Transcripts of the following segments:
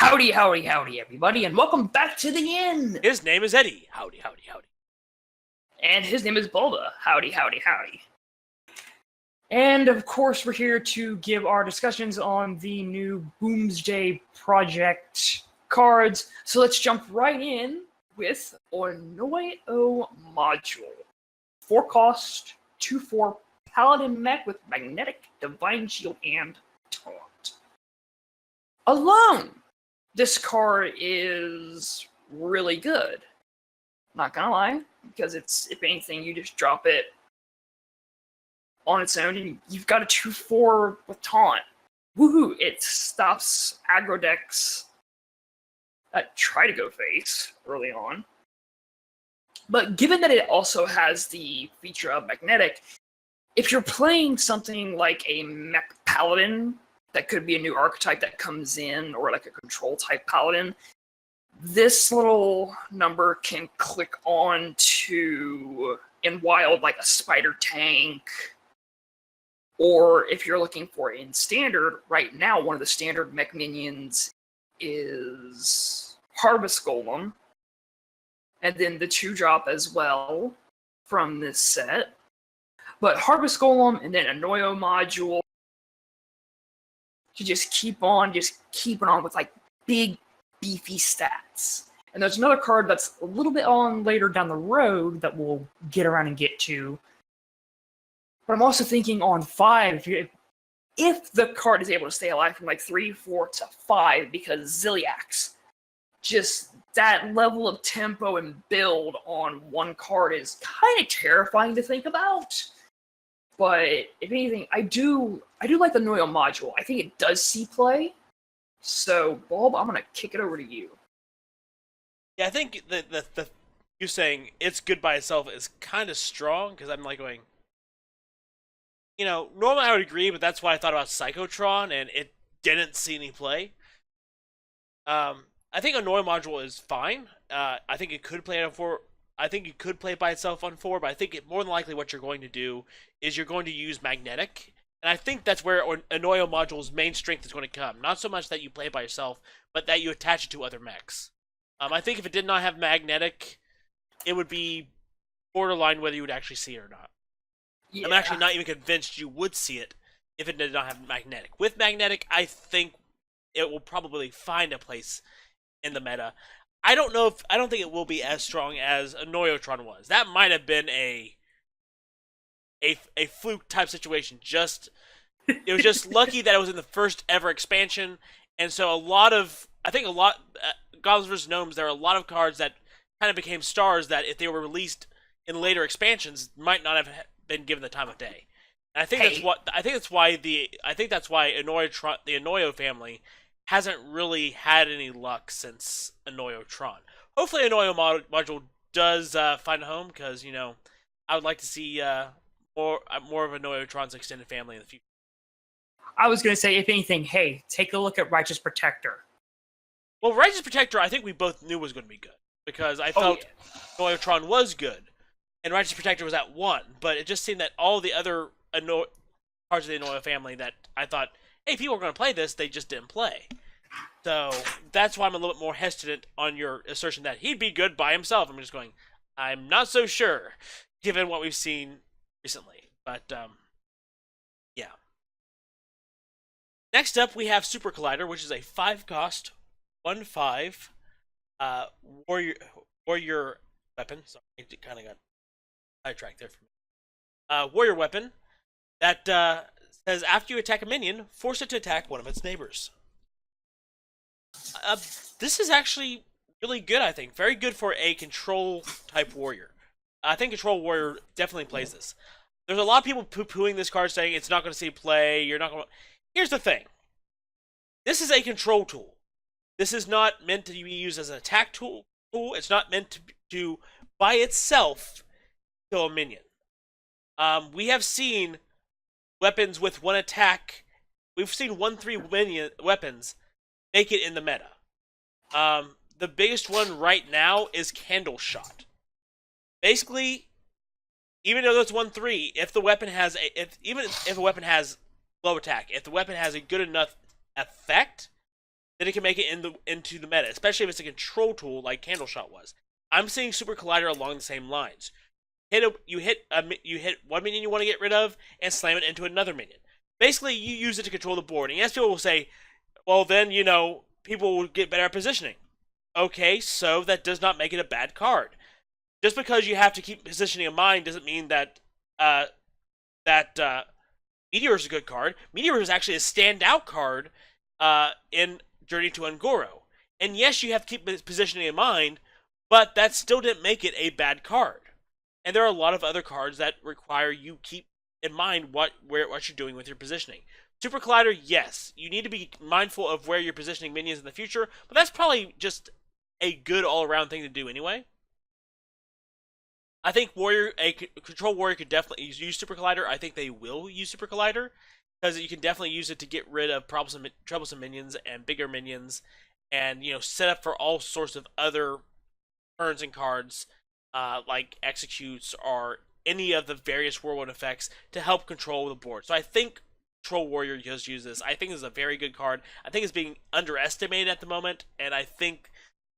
Howdy, howdy, howdy, everybody, and welcome back to the inn! His name is Eddie. Howdy, howdy, howdy. And his name is Bulba. Howdy, howdy, howdy. And, of course, we're here to give our discussions on the new Boomsday project cards. So let's jump right in with Annoy-o-Module. 4-cost, 2/4 Paladin mech with Magnetic, Divine Shield, and Taunt. Alone, this card is really good. Not gonna lie, because it's, if anything, you just drop it on its own and you've got a 2/4 with Taunt. Woohoo! It stops aggro decks that try to go face early on. But given that it also has the feature of Magnetic, if you're playing something like a mech paladin, that could be a new archetype that comes in, or like a control type paladin, this little number can click on to, in wild, like a spider tank. Or if you're looking for in standard, right now one of the standard mech minions is Harvest Golem. And then the 2-drop as well from this set. But Harvest Golem and then Annoy-o-Module to just keeping on with like big, beefy stats. And there's another card that's a little bit on later down the road that we'll get around and get to. But I'm also thinking on 5, if the card is able to stay alive from like 3, 4 to 5, because Ziliax, just that level of tempo and build on one card is kind of terrifying to think about. But if anything, I do like the Annoy-o-Module. I think it does see play. So, Bob, I'm gonna kick it over to you. Yeah, I think the you saying it's good by itself is kind of strong, because I'm like going, you know, normally I would agree, but that's why I thought about Psychotron, and it didn't see any play. I think Annoy-o-Module is fine. I think it could play on 4. I think it could play by itself on 4, but I think more than likely what you're going to do is you're going to use Magnetic. And I think that's where Annoy-o-Module's main strength is going to come. Not so much that you play it by yourself, but that you attach it to other mechs. I think if it did not have Magnetic, it would be borderline whether you would actually see it or not. Yeah. I'm actually not even convinced you would see it if it did not have Magnetic. With Magnetic, I think it will probably find a place in the meta. I don't think it will be as strong as Annoy-o-Tron was. That might have been a fluke type situation. It was just lucky that it was in the first ever expansion, and so Goblins vs. Gnomes, there are a lot of cards that kind of became stars that if they were released in later expansions might not have been given the time of day. And I think that's why the Annoy-o family hasn't really had any luck since Annoy-o-Tron. Hopefully Annoy-o-Module does find a home, because, you know, I would like to see more of Annoy-o-Tron's extended family in the future. I was going to say, if anything, hey, take a look at Righteous Protector. Well, Righteous Protector, I think we both knew was going to be good, because I felt Annoy-o-Tron was good, and Righteous Protector was at 1, but it just seemed that all the other parts of the Annoy-o family that I thought, hey, people are going to play this, they just didn't play. So that's why I'm a little bit more hesitant on your assertion that he'd be good by himself. I'm just going, I'm not so sure, given what we've seen recently. But, yeah. Next up, we have Supercollider, which is a 5-cost, 1/5 warrior weapon. Sorry, it kind of got sidetracked there for me. Warrior weapon that says after you attack a minion, force it to attack one of its neighbors. This is actually really good, I think. Very good for a control-type warrior. I think control warrior definitely plays this. There's a lot of people poo-pooing this card, saying it's not going to see play, you're not going to... Here's the thing. This is a control tool. This is not meant to be used as an attack tool. It's not meant to by itself, kill a minion. We have seen weapons with 1 attack. We've seen 1/3 minion weapons make it in the meta. The biggest one right now is Candle Shot. Basically, even though it's 1/3, if the weapon has even if a weapon has low attack, if the weapon has a good enough effect, then it can make it into the meta, especially if it's a control tool like Candle Shot was. I'm seeing Super Collider along the same lines. You hit 1 minion you want to get rid of, and slam it into another minion. Basically, you use it to control the board. And yes, people will say, well, then, people will get better at positioning. Okay, so that does not make it a bad card. Just because you have to keep positioning in mind doesn't mean that Meteor is a good card. Meteor is actually a standout card in Journey to Ungoro. And yes, you have to keep positioning in mind, but that still didn't make it a bad card. And there are a lot of other cards that require you keep in mind what you're doing with your positioning. Super Collider, yes, you need to be mindful of where you're positioning minions in the future, but that's probably just a good all-around thing to do anyway. I think a Control Warrior could definitely use Super Collider. I think they will use Super Collider, because you can definitely use it to get rid of troublesome minions and bigger minions, and set up for all sorts of other turns and cards, like executes or any of the various whirlwind effects to help control the board. So I think Control Warrior does use this. I think this is a very good card. I think it's being underestimated at the moment, and I think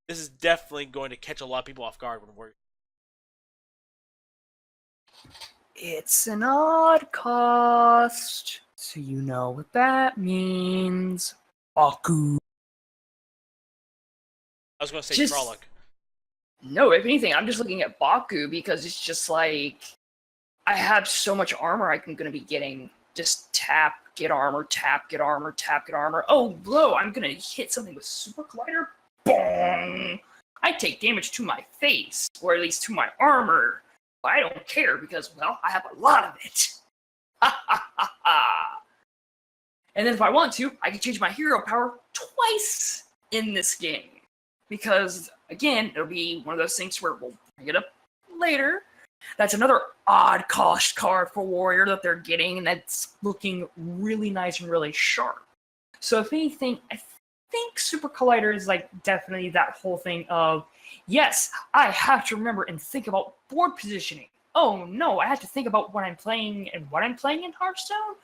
this is definitely going to catch a lot of people off guard when we're... It's an odd cost, so you know what that means. Baku. I was going to say Frolic. No, if anything, I'm just looking at Baku because it's just like, I have so much armor I'm going to be getting. Just tap, get armor, tap, get armor, tap, get armor. Oh, blow, I'm going to hit something with Super Collider. Bong! I take damage to my face, or at least to my armor. But I don't care because, well, I have a lot of it. Ha ha ha ha! And then if I want to, I can change my hero power twice in this game. Because, again, it'll be one of those things where we'll bring it up later. That's another odd cost card for Warrior that they're getting, and that's looking really nice and really sharp. So if anything, I think Super Collider is like definitely that whole thing of, yes, I have to remember and think about board positioning. Oh no, I have to think about what I'm playing and what I'm playing in Hearthstone.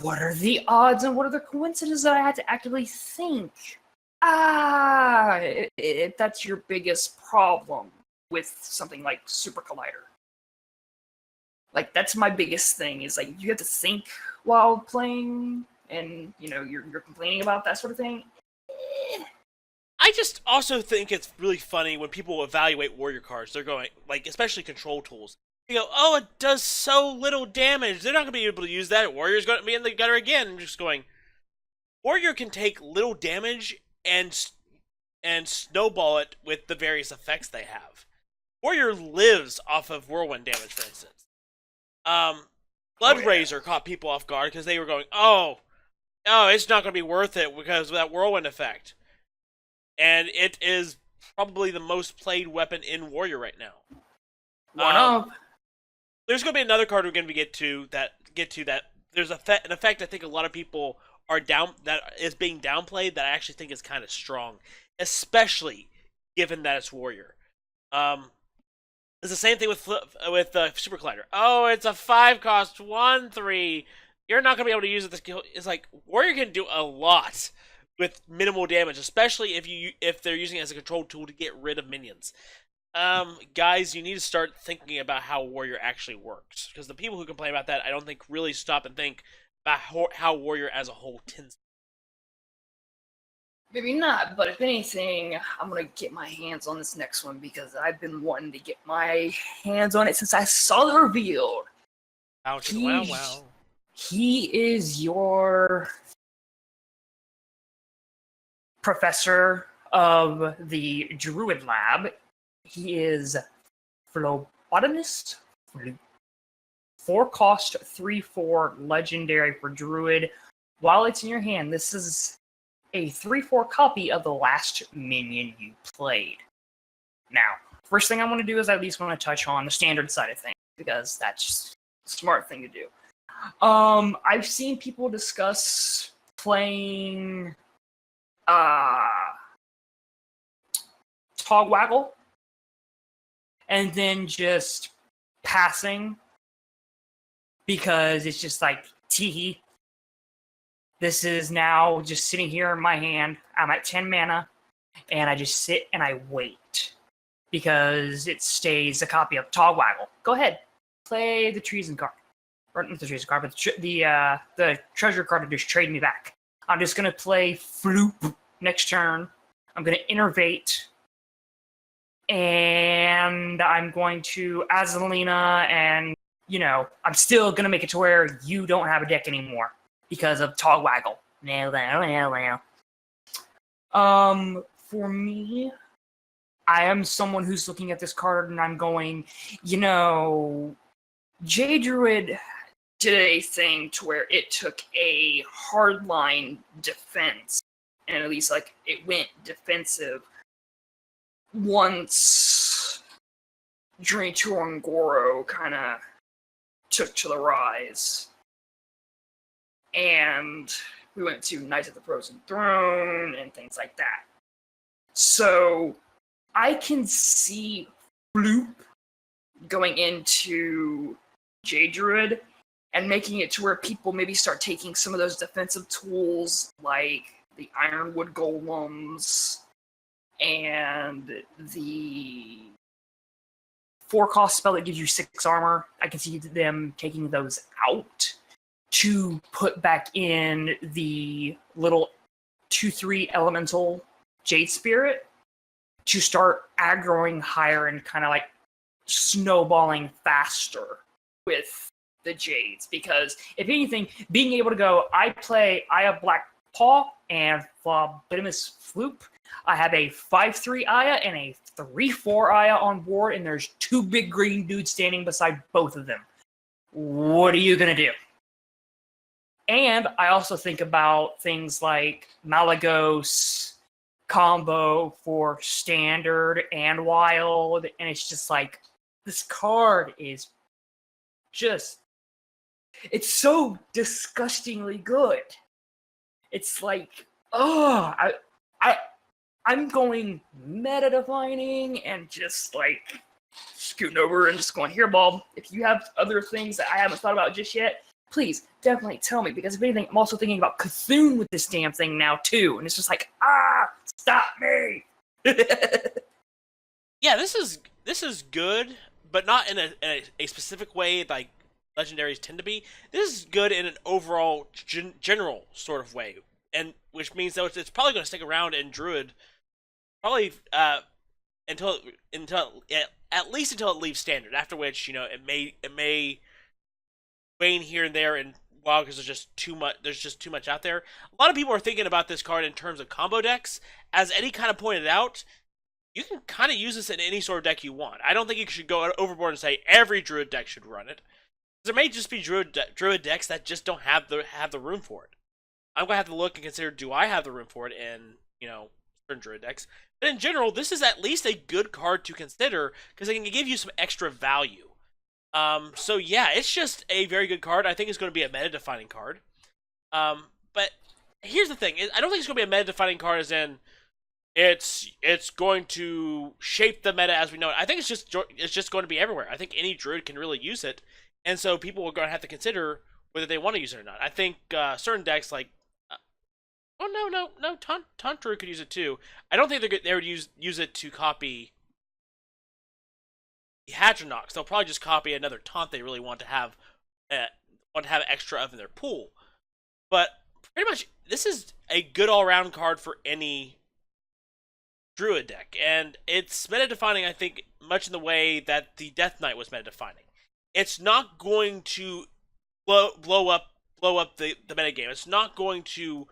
What are the odds and what are the coincidences that I had to actively think? If that's your biggest problem with something like Super Collider. Like, that's my biggest thing, is like, you have to think while playing, and, you're complaining about that sort of thing. I just also think it's really funny when people evaluate Warrior cards. They're going, like, especially control tools. You go, oh, it does so little damage. They're not going to be able to use that. Warrior's going to be in the gutter again. I'm just going, Warrior can take little damage and snowball it with the various effects they have. Warrior lives off of whirlwind damage, for instance. Bloodraiser caught people off guard because they were going, oh, it's not going to be worth it because of that whirlwind effect. And it is probably the most played weapon in Warrior right now. There's going to be another card we're going to get to that. There's an effect I think a lot of people are that is being downplayed that I actually think is kind of strong, especially given that it's Warrior. It's the same thing with Super Collider. Oh, it's a 5 cost 1/3. You're not gonna be able to use it. It's like Warrior can do a lot with minimal damage, especially if they're using it as a control tool to get rid of minions. Guys, you need to start thinking about how Warrior actually works, because the people who complain about that, I don't think really stop and think about how Warrior as a whole tends. Maybe not, but if anything, I'm going to get my hands on this next one because I've been wanting to get my hands on it since I saw it revealed. Wow. He is your professor of the Druid Lab. He is Flobbidinous Floop. 4 cost, 3/4, legendary for Druid. While it's in your hand, this is a 3/4 copy of the last minion you played. Now, first thing I want to do is I at least want to touch on the standard side of things, because that's a smart thing to do. I've seen people discuss playing Togwaggle and then just passing because it's just like teehee. This is now just sitting here in my hand. I'm at 10 mana, and I just sit and I wait because it stays a copy of Togwaggle. Go ahead, play the treason card, or not the treason card, but the treasure card to just trade me back. I'm just gonna play Floop next turn. I'm gonna innervate, and I'm going to Azalina, and I'm still gonna make it to where you don't have a deck anymore because of Togwaggle. For me, I am someone who's looking at this card and I'm going, J Druid did a thing to where it took a hardline defense, and at least it went defensive once Journey to Ongoro kind of took to the rise. And we went to Knights of the Frozen Throne and things like that. So I can see Floop going into J Druid and making it to where people maybe start taking some of those defensive tools like the Ironwood Golems and the 4-cost spell that gives you 6 armor. I can see them taking those out to put back in the little 2/3 elemental Jade Spirit to start aggroing higher and kind of snowballing faster with the Jades. Because if anything, being able to go, I have Black Paw and Flobbidinous Floop. I have a 5/3 Aya and a 3/4 Aya on board, and there's 2 big green dudes standing beside both of them. What are you gonna do? And I also think about things like Malagos combo for standard and wild, and it's just this card is just, it's so disgustingly good. It's I'm going meta defining and just scooting over and just going, here, Bob, if you have other things that I haven't thought about just yet, please definitely tell me, because if anything, I'm also thinking about Cthulhu with this damn thing now too, and it's just stop me. Yeah, this is good, but not in a specific way like legendaries tend to be. This is good in an overall general sort of way, and which means that it's probably going to stick around in Druid, probably until at least until it leaves standard. After which, it may wane here and there and wild because there's just too much. There's just too much out there. A lot of people are thinking about this card in terms of combo decks. As Eddie kind of pointed out, you can kind of use this in any sort of deck you want. I don't think you should go overboard and say every Druid deck should run it. There may just be Druid decks that just don't have the room for it. I'm gonna have to look and consider, do I have the room for it in certain Druid decks? But in general, this is at least a good card to consider because it can give you some extra value. So yeah, it's just a very good card. I think it's going to be a meta-defining card. But here's the thing: I don't think it's going to be a meta-defining card as in it's going to shape the meta as we know it. I think it's just going to be everywhere. I think any Druid can really use it, and so people are going to have to consider whether they want to use it or not. I think certain decks like Taunt Druid could use it too. I don't think they would use it to copy the Hadronox. They'll probably just copy another taunt they really want to have extra of in their pool. But pretty much, this is a good all-around card for any Druid deck, and it's meta-defining, I think, much in the way that the Death Knight was meta-defining. It's not going to blow up the metagame. It's not going to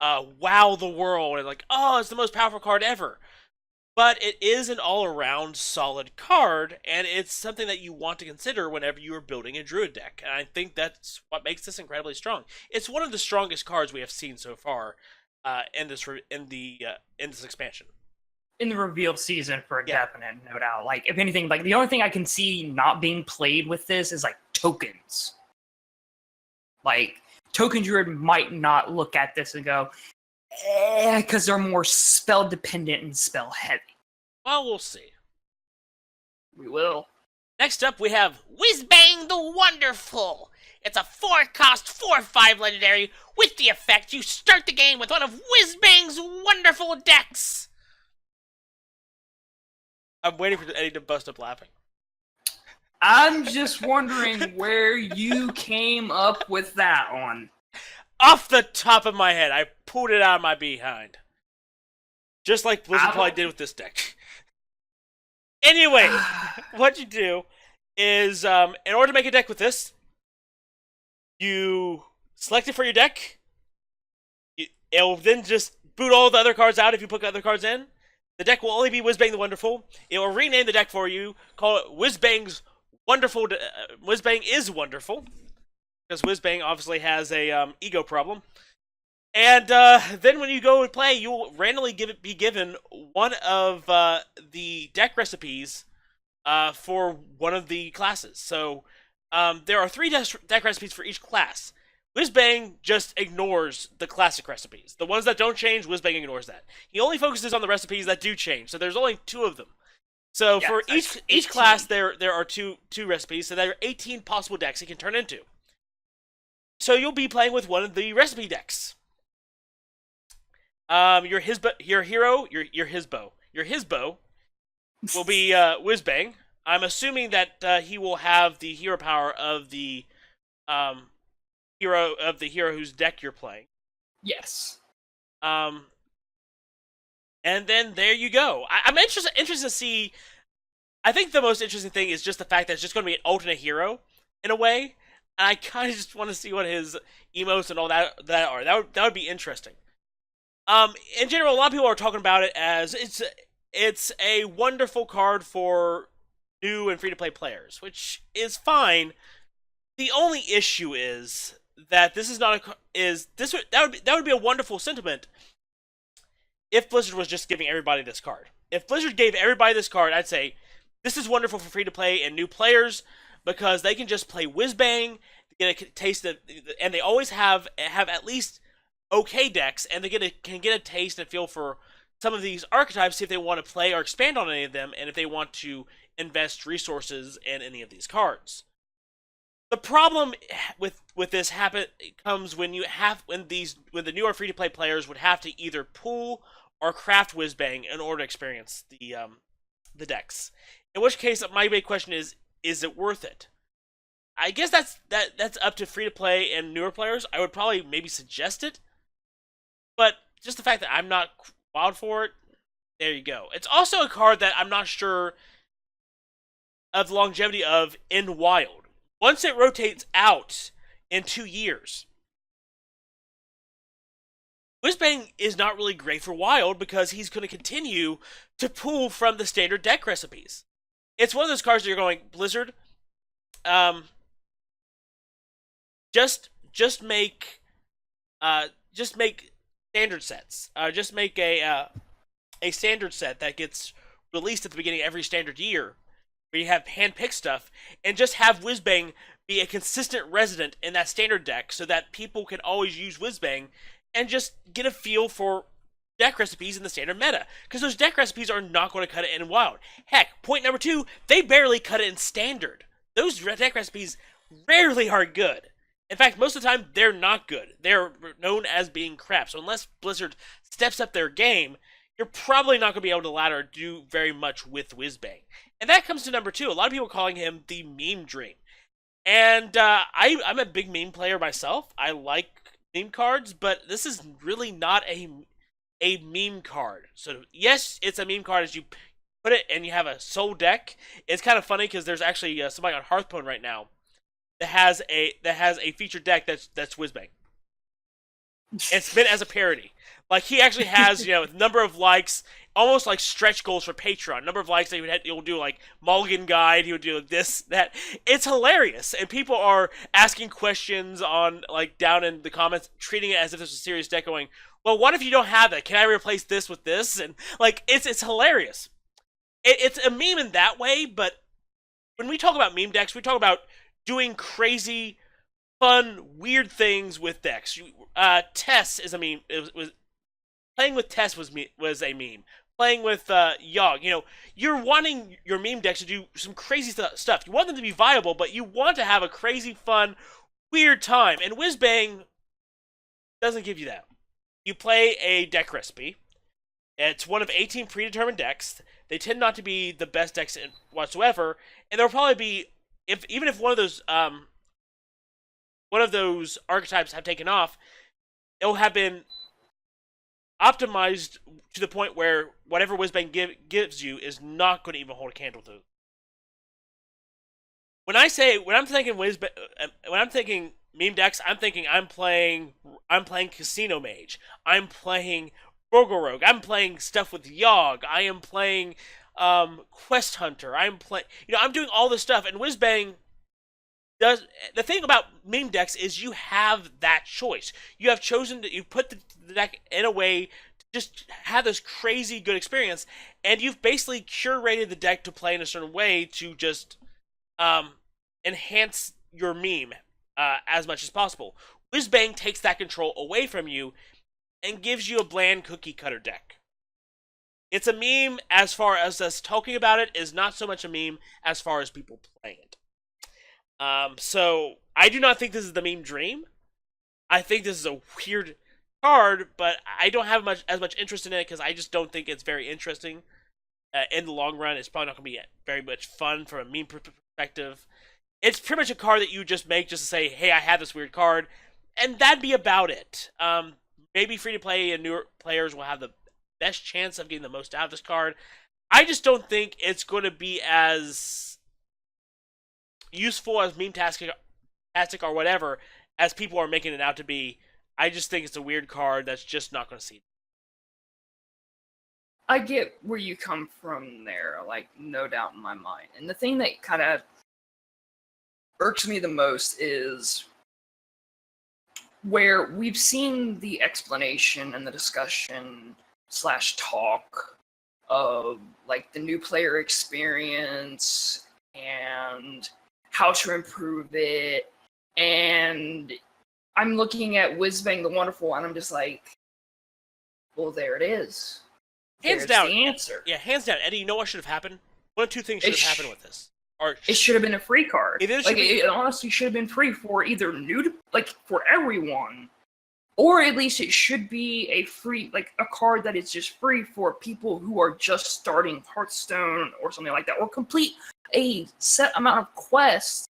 wow the world and it's the most powerful card ever. But it is an all-around solid card, and it's something that you want to consider whenever you are building a Druid deck. And I think that's what makes this incredibly strong. It's one of the strongest cards we have seen so far in this expansion. In the revealed season, for definite, no doubt. If anything, the only thing I can see not being played with this is tokens. Token Druid might not look at this and go, because they're more spell dependent and spell heavy. Well, we'll see. We will. Next up, we have Whizbang the Wonderful. It's a 4-cost 4/5 legendary. With the effect, you start the game with one of Whizbang's wonderful decks. I'm waiting for Eddie to bust up laughing. I'm just wondering where you came up with that one. Off the top of my head, I pulled it out of my behind. Just like Blizzard probably did with this deck. Anyway, what you do is, in order to make a deck with this, you select it for your deck. It'll then just boot all the other cards out if you put other cards in. The deck will only be Whizbang the Wonderful. It will rename the deck for you, call it Whizbang's Wonderful. Whizbang is Wonderful, because Whizbang obviously has a ego problem. And then when you go and play, you will randomly be given one of the deck recipes for one of the classes. So there are 3 deck recipes for each class. Whizbang just ignores the classic recipes. The ones that don't change, Whizbang ignores that. He only focuses on the recipes that do change. So there's only 2 of them. So for each class, there are two recipes. So there are 18 possible decks he can turn into. So you'll be playing with one of the recipe decks. Your Hisbo will be Whizbang. I'm assuming that he will have the hero power of the hero whose deck you're playing. Yes. And then there you go. I'm interested to see. I think the most interesting thing is just the fact that it's just going to be an alternate hero in a way. And I kind of just want to see what his emotes and all that are. That would be interesting. In general, a lot of people are talking about it as it's a wonderful card for new and free-to-play players, which is fine. The only issue is that this is not that would be a wonderful sentiment if Blizzard was just giving everybody this card. If Blizzard gave everybody this card, I'd say this is wonderful for free-to-play and new players because they can just play Whizbang, get a taste of, and they always have at least okay decks, and they can get a taste and feel for some of these archetypes, see if they want to play or expand on any of them, and if they want to invest resources in any of these cards. The problem with this comes when the newer free to play players would have to either pull or craft Whizbang in order to experience the decks. In which case, my big question is it worth it? I guess that's up to free to play and newer players. I would probably maybe suggest it. But just the fact that I'm not wild for it, there you go. It's also a card that I'm not sure of the longevity of in wild. Once it rotates out in 2 years, Whizbang is not really great for wild because he's going to continue to pull from the standard deck recipes. It's one of those cards that you're going, Blizzard, just make standard sets. Just make a standard set that gets released at the beginning of every standard year, where you have hand-picked stuff, and just have Whizbang be a consistent resident in that standard deck, so that people can always use Whizbang and just get a feel for deck recipes in the standard meta. Because those deck recipes are not going to cut it in wild. Heck, point number 2, they barely cut it in standard. Those deck recipes rarely are good. In fact, most of the time, they're not good. They're known as being crap. So unless Blizzard steps up their game, you're probably not going to be able to ladder or do very much with Whizbang. And that comes to number 2. A lot of people are calling him the meme dream. And I'm a big meme player myself. I like meme cards, but this is really not a meme card. So yes, it's a meme card as you put it and you have a soul deck. It's kind of funny because there's actually somebody on Hearthstone right now that has a featured deck that's Whizbang. It's meant as a parody. Like, he actually has, number of likes, almost like stretch goals for Patreon. Number of likes that he'll do, like, Mulligan Guide, he would do this, that. It's hilarious. And people are asking questions on, like, down in the comments, treating it as if it's a serious deck, going, well, what if you don't have that? Can I replace this with this? And, like, it's hilarious. It's a meme in that way, but when we talk about meme decks, we talk about doing crazy, fun, weird things with decks. Tess is a meme. Playing with Tess was a meme. Playing with Yogg, you're wanting your meme decks to do some crazy stuff. You want them to be viable, but you want to have a crazy, fun, weird time, and Whizbang doesn't give you that. You play a deck recipe. It's one of 18 predetermined decks. They tend not to be the best decks whatsoever, and there'll probably be, even if one of those archetypes have taken off, it'll have been optimized to the point where whatever Whizbang gives you is not going to even hold a candle to. When I'm thinking meme decks, I'm thinking I'm playing Casino Mage. I'm playing Burgle Rogue. I'm playing stuff with Yogg. I am playing Quest Hunter. I'm doing all this stuff, and Whizbang does. The thing about meme decks is you have that choice. You have chosen you put the deck in a way to just have this crazy good experience, and you've basically curated the deck to play in a certain way to just enhance your meme as much as possible. Whizbang takes that control away from you and gives you a bland cookie cutter deck. It's a meme as far as us talking about it, is not so much a meme as far as people playing it. So I do not think this is the meme dream. I think this is a weird card, but I don't have as much interest in it because I just don't think it's very interesting. In the long run, it's probably not going to be very much fun from a meme perspective. It's pretty much a card that you just make just to say, hey, I have this weird card, and that'd be about it. Maybe free-to-play and newer players will have the best chance of getting the most out of this card. I just don't think it's going to be as useful as meme-tastic or whatever as people are making it out to be. I just think it's a weird card that's just not going to see. I get where you come from there, like, no doubt in my mind. And the thing that kind of irks me the most is where we've seen the explanation and the discussion / talk of, like, the new player experience and how to improve it. And I'm looking at Whizbang the Wonderful, and I'm just like, well, there it is. Hands There's down. the answer. Yeah, hands down. Eddie, you know what should have happened? One of two things should have happened with this. It should have been a free card. It honestly should have been free for either for everyone, or at least it should be a free, like, a card that is just free for people who are just starting Hearthstone or something like that, or complete a set amount of quests,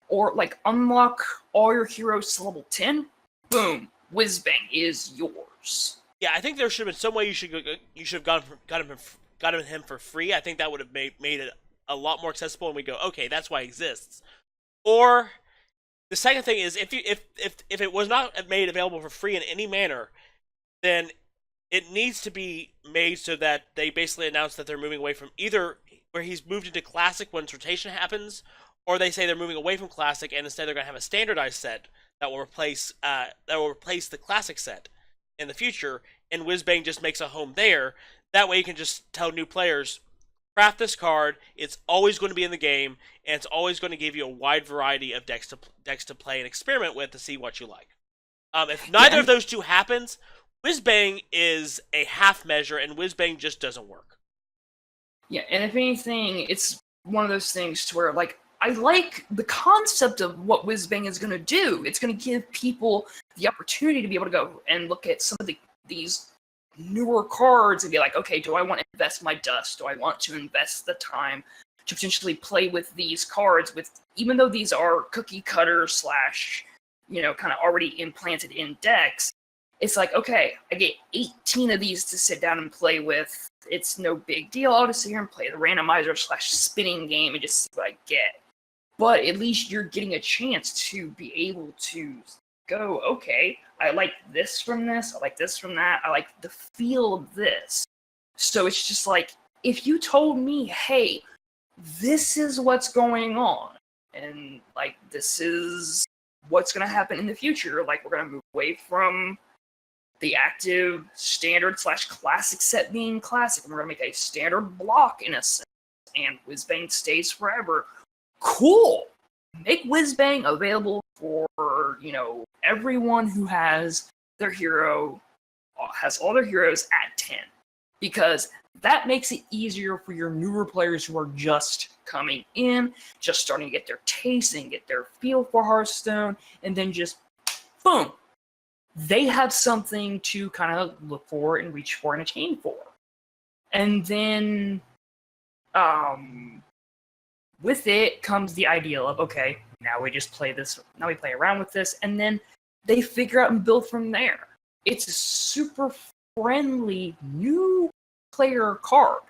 or, like, unlock all your heroes to level 10. Boom, Whizbang is yours. Yeah, I think there should have been some way you should have gotten him for free. I think that would have made it a lot more accessible, and we go, okay, that's why it exists. Or the second thing is, if it was not made available for free in any manner, then it needs to be made so that they basically announce that they're moving away from either where he's moved into Classic when rotation happens, or they say they're moving away from Classic and instead they're going to have a standardized set that will replace the Classic set in the future, and Whizbang just makes a home there. That way you can just tell new players, craft this card, it's always going to be in the game, and it's always going to give you a wide variety of decks to play and experiment with to see what you like. If neither of those two happens, Whizbang is a half measure, and Whizbang just doesn't work. Yeah, and if anything, it's one of those things to where, like, I like the concept of what Whizbang is going to do. It's going to give people the opportunity to be able to go and look at some of these newer cards and be like, okay, do I want to invest my dust? Do I want to invest the time to potentially play with these cards even though these are cookie cutter / kind of already implanted in decks? It's like, okay, I get 18 of these to sit down and play with. It's no big deal. I'll just sit here and play the randomizer / spinning game and just see what I get. But at least you're getting a chance to be able to go, okay, I like this from this, I like this from that, I like the feel of this. So it's just like, if you told me, hey, this is what's going on, and, like, this is what's going to happen in the future, like, we're going to move away from the active standard / classic set being classic, and we're going to make a standard block in a sense, and Whizbang stays forever. Cool! Make Whizbang available for, everyone who has their hero, has all their heroes at 10. because that makes it easier for your newer players who are just coming in, just starting to get their taste and get their feel for Hearthstone, and then just boom, they have something to kind of look for and reach for and attain for. And then with it comes the ideal of, okay, now we just play this, now we play around with this, and then they figure out and build from there. It's a super friendly new player card.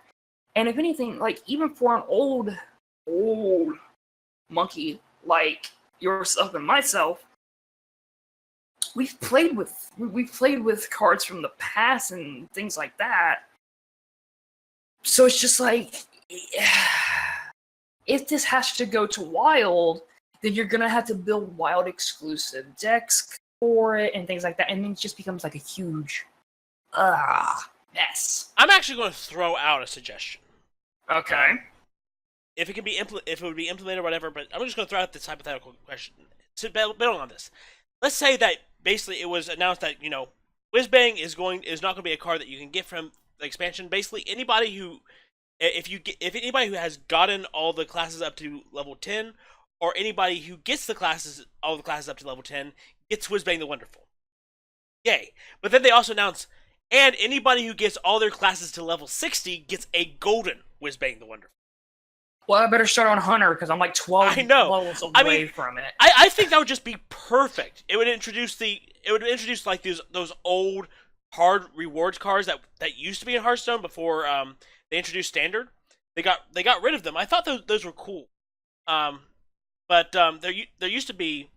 And if anything, like, even for an old monkey like yourself and myself, we've played with cards from the past and things like that. So it's just like, if this has to go to Wild, then you're gonna have to build Wild exclusive decks for it and things like that, and then it just becomes like a huge mess. I'm actually going to throw out a suggestion. Okay. If it can be if it would be implemented or whatever, but I'm just going to throw out this hypothetical question to build on this. Let's say that basically it was announced that, you know, Whizbang is not going to be a card that you can get from the expansion. Basically, anybody who if anybody who has gotten all the classes up to level 10, or anybody who gets all the classes up to level 10 gets Whizbang the Wonderful. Yay. But then they also announced, and anybody who gets all their classes to level 60 gets a golden Whizbang the Wonderful. Well, I better start on Hunter, because I'm like 12 levels away from it. I think that would just be perfect. It would introduce like those old hard rewards cards that used to be in Hearthstone before they introduced Standard. They got rid of them. I thought those were cool. But there used to be,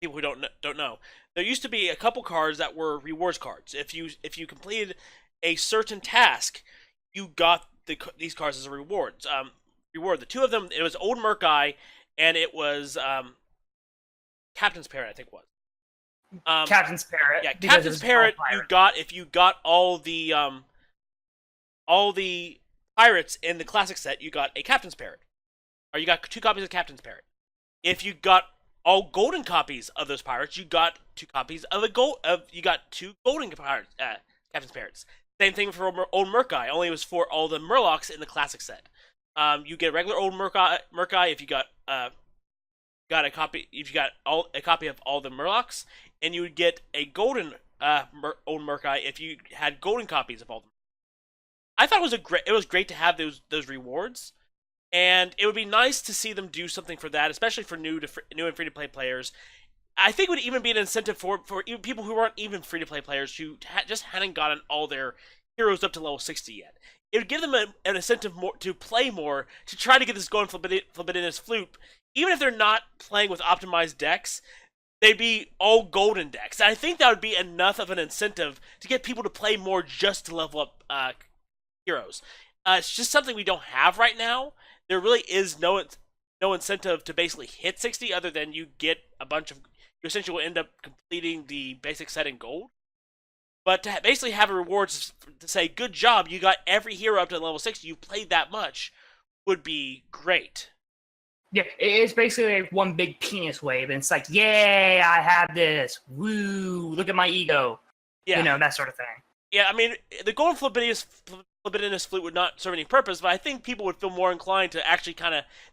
people who don't know, there used to be a couple cards that were rewards cards. If you completed a certain task, you got these cards as a reward. The two of them, it was Old Merc Guy, and it was Captain's Parrot, I think it was. Captain's Parrot. Yeah, Captain's Parrot. You got if you got all the pirates in the classic set, you got a Captain's Parrot, or you got 2 copies of Captain's Parrot. If you got all golden copies of those pirates, you got 2 copies of you got 2 golden pirates, Captain's Parrots. Same thing for Old Merc Guy, only it was for all the Murlocs in the classic set. You get a regular Old Merc Guy if you got a copy. If you got a copy of all the Murlocs, and you would get a golden Old Merc Guy if you had golden copies of all them. I thought it was great to have those rewards, and it would be nice to see them do something for that, especially for new and free to play players. I think it would even be an incentive for even people who aren't even free to play players who just hadn't gotten all their heroes up to level 60 yet. It would give them an incentive to play more, to try to get this going Flobbidinous Floop. Even if they're not playing with optimized decks, they'd be all golden decks. And I think that would be enough of an incentive to get people to play more just to level up heroes. It's just something we don't have right now. There really is no incentive to basically hit 60 other than you get a bunch of... You essentially will end up completing the basic set in gold. But to basically have a reward to say, good job, you got every hero up to level 60, you played that much, would be great. Yeah, it's basically like one big penis wave, and it's like, yay, I have this. Woo, look at my ego. Yeah. You know, that sort of thing. Yeah, I mean, the golden Flobbidinous Floop would not serve any purpose, but I think people would feel more inclined to actually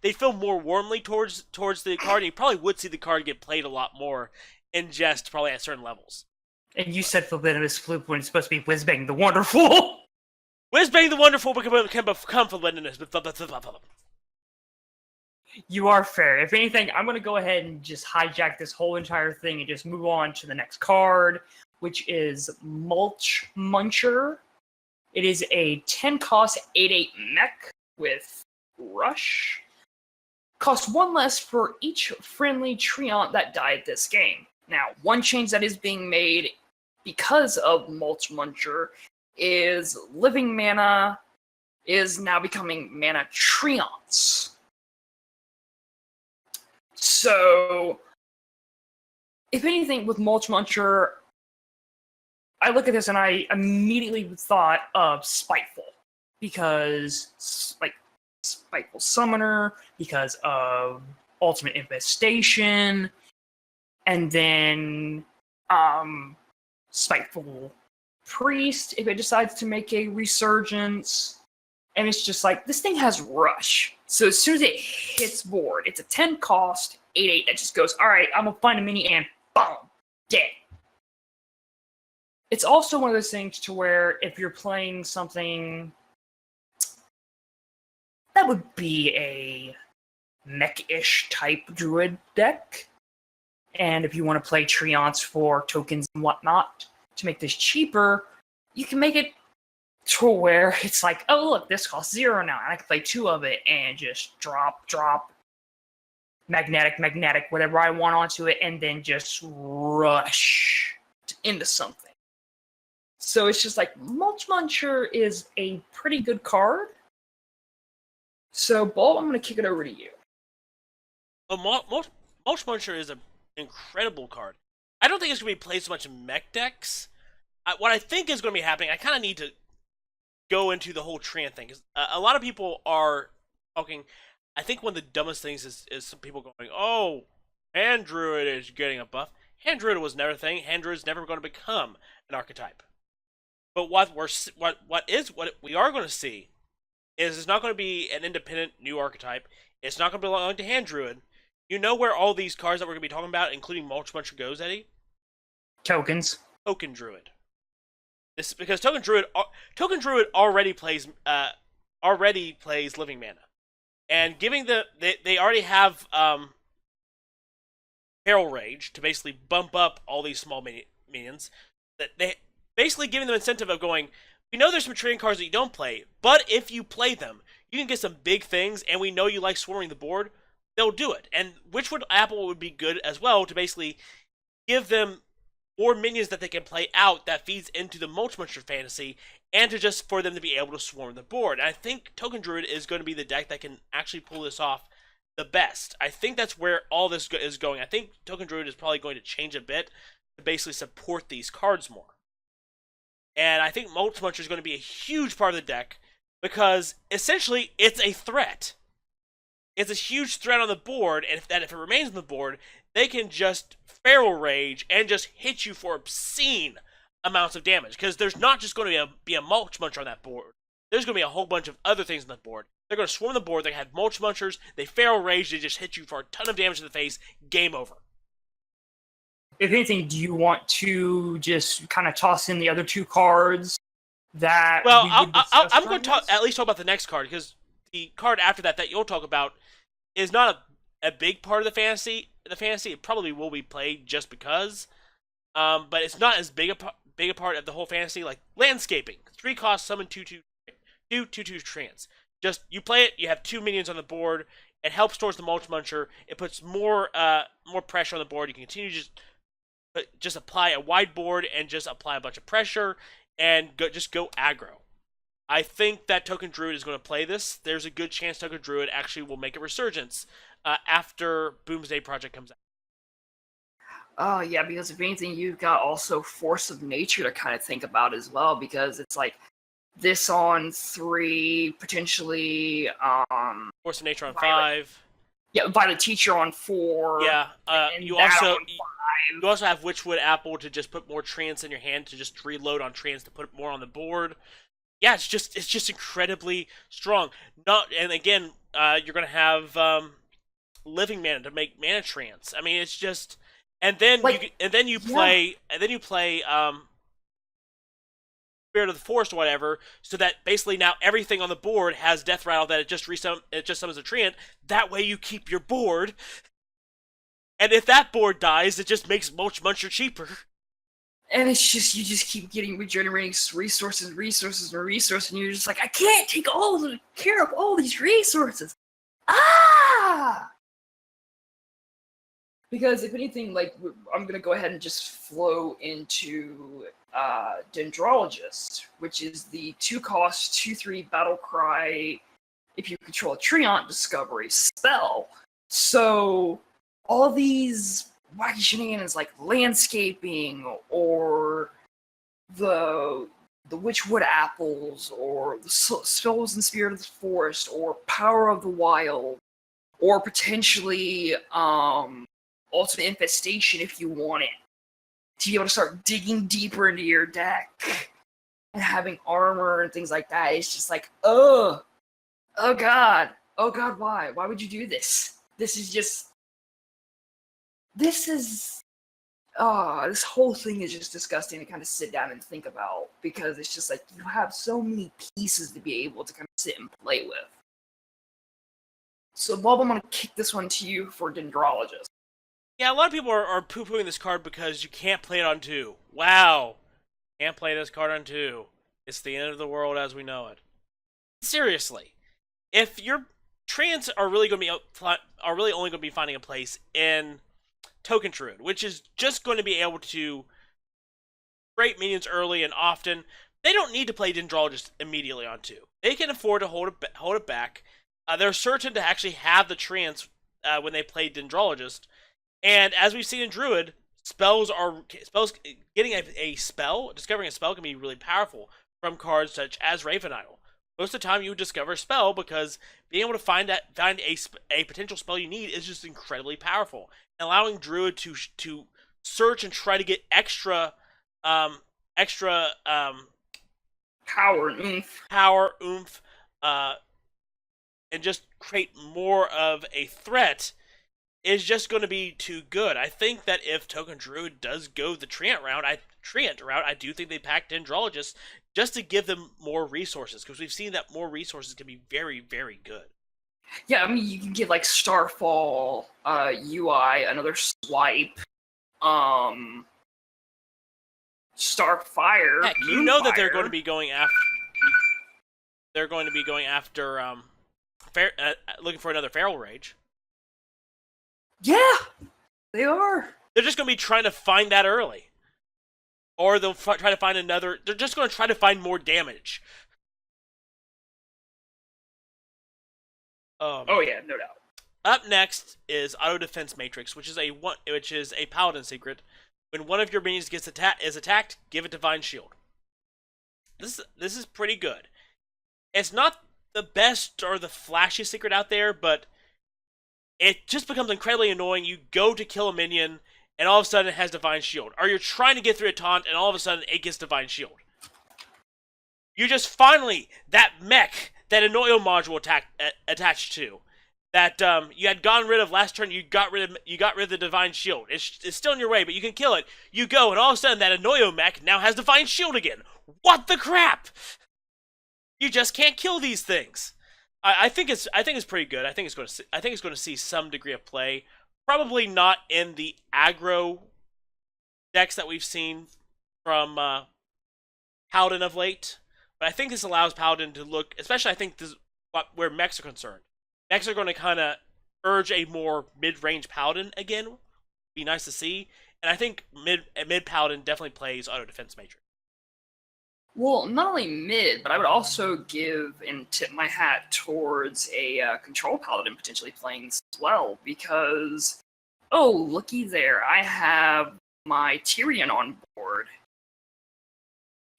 they'd feel more warmly towards the card, and you probably would see the card get played a lot more in jest, probably at certain levels. And you said Flobbidinous Floop when it's supposed to be Whizbang the Wonderful. Whizbang the Wonderful can become Flobbidinous. You are fair. If anything, I'm going to go ahead and just hijack this whole entire thing and just move on to the next card, which is Mulchmuncher. It is a 10-cost 8/8 mech with Rush. Costs 1 less for each friendly Treant that died this game. Now, one change that is being made because of Mulchmuncher is living mana is now becoming mana Treants. So, if anything, with Mulchmuncher, I look at this and I immediately thought of Spiteful. Because, Spiteful Summoner, because of Ultimate Infestation, and then, Spiteful Priest, if it decides to make a resurgence, and it's just like, this thing has Rush. So as soon as it hits board, it's a 10 cost, 8/8 that just goes, alright, I'm gonna find a mini and boom, dead. It's also one of those things to where if you're playing something that would be a mech-ish type druid deck, and if you want to play Treants for tokens and whatnot to make this cheaper, you can make it to where it's like, oh look, this costs 0 now, and I can play 2 of it and just drop, magnetic, whatever I want onto it, and then just rush into something. So it's just like, Mulchmuncher is a pretty good card. So, Bolt, I'm going to kick it over to you. Well, Mulchmuncher is an incredible card. I don't think it's going to be played so much in mech decks. What I think is going to be happening, I kind of need to go into the whole Treant thing. Cause, a lot of people are talking. I think one of the dumbest things is some people going, oh, Hand Druid is getting a buff. Hand Druid was never a thing. Hand Druid is never going to become an archetype. But what we are going to see is it's not going to be an independent new archetype. It's not going to belong to Hand Druid. You know where all these cards that we're going to be talking about, including Mulchmuncher, goes, Eddie? Tokens. Token Druid. This because Token Druid already plays Living Mana, and giving they already have Feral Rage to basically bump up all these small minions. That they basically giving them incentive of going, we know there's some Treant cards that you don't play, but if you play them, you can get some big things, and we know you like swarming the board, they'll do it. And Witchwood Apple would be good as well to basically give them more minions that they can play out that feeds into the Mulchmuncher fantasy, and to just for them to be able to swarm the board. And I think Token Druid is going to be the deck that can actually pull this off the best. I think that's where all this is going. I think Token Druid is probably going to change a bit to basically support these cards more. And I think Mulchmuncher is going to be a huge part of the deck because essentially it's a threat. It's a huge threat on the board, and if it remains on the board, they can just Feral Rage and just hit you for obscene amounts of damage. Because there's not just going to be a Mulchmuncher on that board. There's going to be a whole bunch of other things on the board. They're going to swarm the board, they have Mulchmunchers, they Feral Rage, they just hit you for a ton of damage to the face, game over. If anything, do you want to just kind of toss in the other 2 cards that? Well, I'm going to at least talk about the next card, because the card after that you'll talk about is not a big part of the fantasy. It probably will be played just because, but it's not as big a part of the whole fantasy. Like Landscaping, 3 cost, summon 2/2 Treants. Just you play it, you have 2 minions on the board. It helps towards the Mulchmuncher. It puts more pressure on the board. You can continue to just apply a wide board and just apply a bunch of pressure and just go aggro. I think that Token Druid is going to play this. There's a good chance Token Druid actually will make a resurgence after Boomsday Project comes out. Oh, yeah, because if anything, you've got also Force of Nature to kind of think about as well, because it's like this on 3, potentially... Force of Nature on 5. Yeah, Violet Teacher on 4. Yeah, you also have Witchwood Apple to just put more Treants in your hand, to just reload on Treants to put more on the board. Yeah, it's just incredibly strong. And again, you're gonna have Living Mana to make Mana Treants. I mean, it's just, and then you play Spirit of the Forest or whatever, so that basically now everything on the board has Death Rattle that it just summons a Treant. That way you keep your board. And if that board dies, it just makes Mulchmuncher cheaper. And it's just, you just keep getting regenerating resources, and you're just like, I can't take care of all these resources. Ah! Because if anything, like, I'm going to go ahead and just flow into Dendrologist, which is the 2-cost, 2/3 battle cry if you control a Treant discovery spell. So all these wacky shenanigans like Landscaping or the Witchwood Apples or the Souls and Spirit of the Forest or Power of the Wild or potentially Ultimate Infestation if you want it, to be able to start digging deeper into your deck and having armor and things like that. It's just like, oh god, why would you do this? This whole thing is just disgusting to kind of sit down and think about, because it's just like you have so many pieces to be able to kind of sit and play with. So, Bob, I'm going to kick this one to you for Dendrologist. Yeah, a lot of people are poo-pooing this card because you can't play it on 2. Wow. Can't play this card on 2. It's the end of the world as we know it. Seriously. If your treants are really only going to be finding a place in Token Druid, which is just going to be able to create minions early and often, they don't need to play Dendrologist immediately on 2. They can afford to hold it back. They're certain to actually have the treants when they play Dendrologist. And as we've seen in Druid, getting a spell, discovering a spell can be really powerful from cards such as Raven Idol. Most of the time you would discover a spell because being able to find a potential spell you need is just incredibly powerful. And allowing Druid to search and try to get extra power and oomph, and just create more of a threat is just going to be too good. I think that if Token Druid does go the Treant route, I do think they pack Dendrologist just to give them more resources, because we've seen that more resources can be very, very good. Yeah, I mean, you can get like Starfall, UI, another swipe, Starfire. Heck, you know that they're going to be going after. They're going to be going after looking for another Feral Rage. Yeah, they are. They're just going to be trying to find that early. Or they'll try to find another. They're just going to try to find more damage. Oh yeah, no doubt. Up next is Autodefense Matrix, which is a Paladin secret. When one of your minions is attacked, give it Divine Shield. This is pretty good. It's not the best or the flashiest secret out there, but it just becomes incredibly annoying. You go to kill a minion, and all of a sudden it has Divine Shield. Or you're trying to get through a taunt, and all of a sudden it gets Divine Shield. You just finally, that mech, that Annoy-o-Module attached to, that you had gotten rid of last turn, you got rid of the Divine Shield. It's still in your way, but you can kill it. You go, and all of a sudden that Annoy-o-mech now has Divine Shield again. What the crap? You just can't kill these things. I think it's pretty good. I think it's going to see some degree of play. Probably not in the aggro decks that we've seen from Paladin of late, but I think this allows Paladin to look, especially I think this is where mechs are concerned. Mechs are going to kind of urge a more mid-range Paladin again. Be nice to see, and I think mid Paladin definitely plays Autodefense Matrix. Well, not only mid, but I would also give and tip my hat towards a Control Paladin potentially playing this as well, because, oh, looky there, I have my Tyrion on board.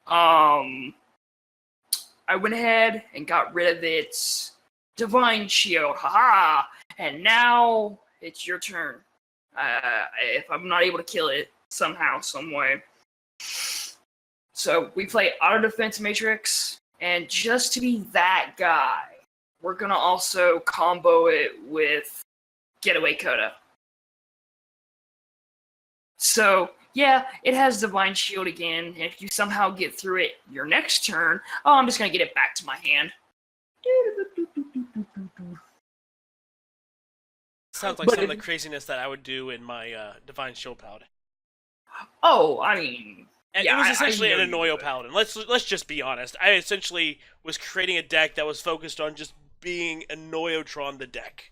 I went ahead and got rid of its Divine Shield, haha, and now it's your turn. If I'm not able to kill it somehow, some way. So we play Autodefense Matrix, and just to be that guy, we're going to also combo it with Getaway Coda. So, yeah, it has Divine Shield again, and if you somehow get through it your next turn, oh, I'm just going to get it back to my hand. Sounds like some of the craziness that I would do in my Divine Shield Paladin. Oh, I mean... And yeah, it was essentially an Annoy-o Paladin. Let's just be honest. I essentially was creating a deck that was focused on just being Annoy-o-Tron the deck.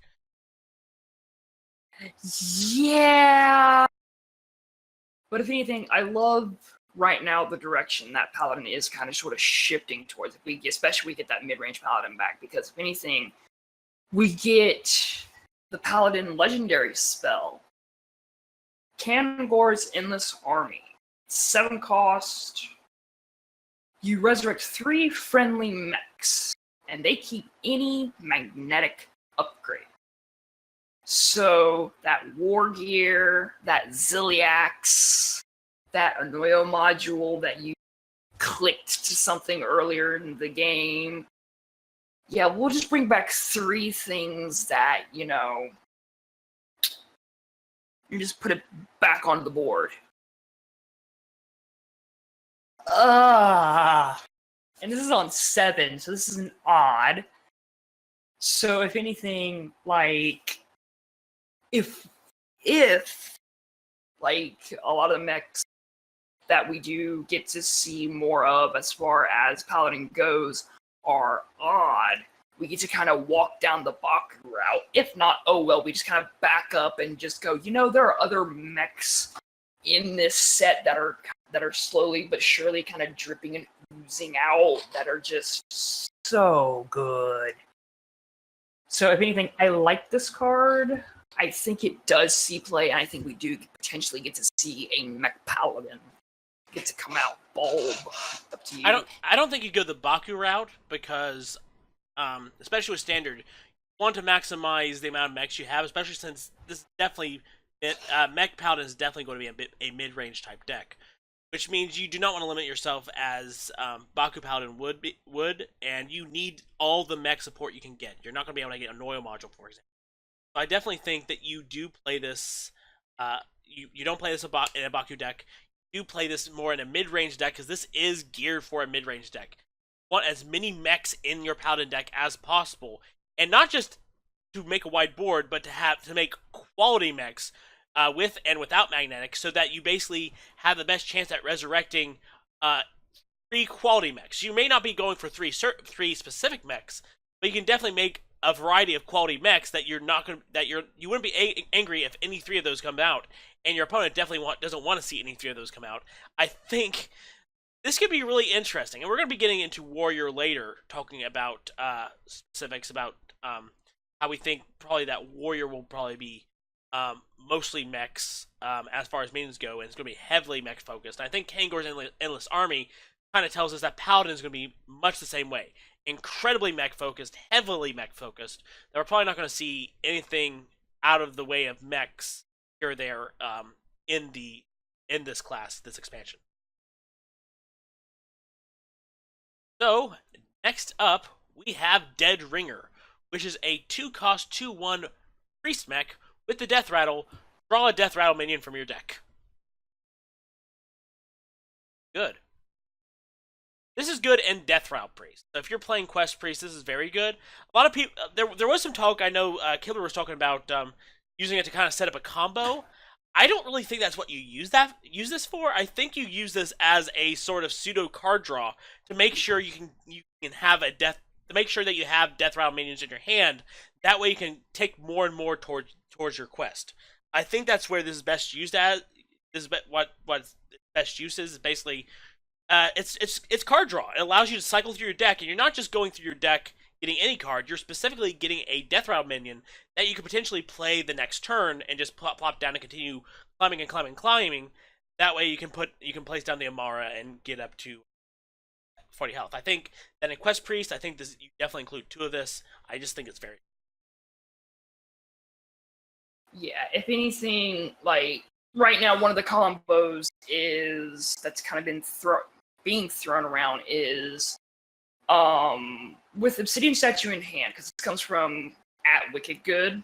Yeah. But if anything, I love right now the direction that Paladin is kind of sort of shifting towards. Especially if we get that mid-range Paladin back, because if anything, we get the Paladin legendary spell. Kangor's Endless Army. 7 cost. You resurrect 3 friendly mechs, and they keep any magnetic upgrade. So that War Gear, that Ziliax, that Annoy-o-Module that you clicked to something earlier in the game. Yeah, we'll just bring back 3 things that, you just put it back on the board. And this is on 7, so this is an odd. So if anything, like, if like a lot of the mechs that we do get to see more of as far as Paladin goes are odd, we get to kind of walk down the Baku route. If not, oh well, we just kind of back up and just go, there are other mechs in this set that are slowly but surely kind of dripping and oozing out that are just so good. So if anything, I like this card. I think it does see play, and I think we do potentially get to see a mech paladin get to come out. Bulb, up to you. I don't think you go the Baku route because, especially with standard, you want to maximize the amount of mechs you have, especially since this definitely mech paladin is definitely going to be a mid-range type deck, which means you do not want to limit yourself as Baku paladin would, and you need all the mech support you can get. You're not going to be able to get Annoy-o-Module, for example. So I definitely think that you do play this. You don't play this in a Baku deck. You play this more in a mid-range deck because this is geared for a mid-range deck. You want as many mechs in your paladin deck as possible, and not just to make a wide board, but to make quality mechs with and without magnetic, so that you basically have the best chance at resurrecting 3 quality mechs. You may not be going for 3 specific mechs, but you can definitely make a variety of quality mechs that you wouldn't be angry if any 3 of those come out, and your opponent definitely doesn't want to see any 3 of those come out. I think this could be really interesting, and we're going to be getting into Warrior later, talking about specifics about how we think probably that Warrior will probably be mostly mechs as far as minions go, and it's going to be heavily mech focused. I think Kangor's Endless Army kind of tells us that Paladin is going to be much the same way. Incredibly mech focused, heavily mech focused. That we're probably not going to see anything out of the way of mechs here or there in this class, this expansion. So next up we have Dead Ringer, which is a 2-cost 2/1 priest mech with the Death Rattle. Draw a Death Rattle minion from your deck. Good. This is good in Death Rattle Priest. So if you're playing Quest Priest, this is very good. A lot of people, there was some talk, I know Killer was talking about using it to kind of set up a combo. I don't really think that's what you use this for. I think you use this as a sort of pseudo card draw to make sure you can have to make sure that you have Death Rattle minions in your hand. That way you can take more and more towards your quest. I think that's where this is best used as. This is what best use is basically. It's card draw. It allows you to cycle through your deck, and you're not just going through your deck getting any card. You're specifically getting a Death Rattle minion that you could potentially play the next turn and just plop down and continue climbing and climbing and climbing. That way you can place down the Amara and get up to 40 health. I think that in Quest Priest, I think you definitely include 2 of this. I just think it's very. Yeah, if anything, like right now, one of the combos that's kind of been being thrown around is with Obsidian Statue in hand, because it comes from @WickedGood.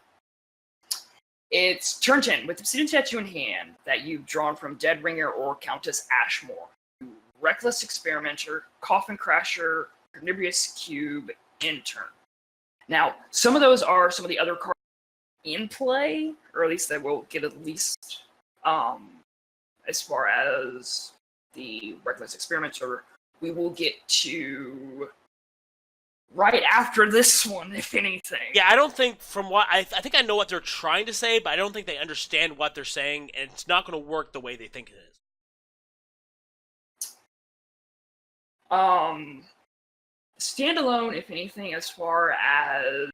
It's turn 10 with Obsidian Statue in hand that you've drawn from Dead Ringer or Countess Ashmore. Reckless Experimenter, Coffin Crasher, Carnivorous Cube, in turn. Now, some of those are some of the other cards in play, or at least they will get at least as far as the Reckless Experimenter, we will get to right after this one, if anything. Yeah, I don't think from what I think I know what they're trying to say, but I don't think they understand what they're saying, and it's not going to work the way they think it is. Standalone, if anything, as far as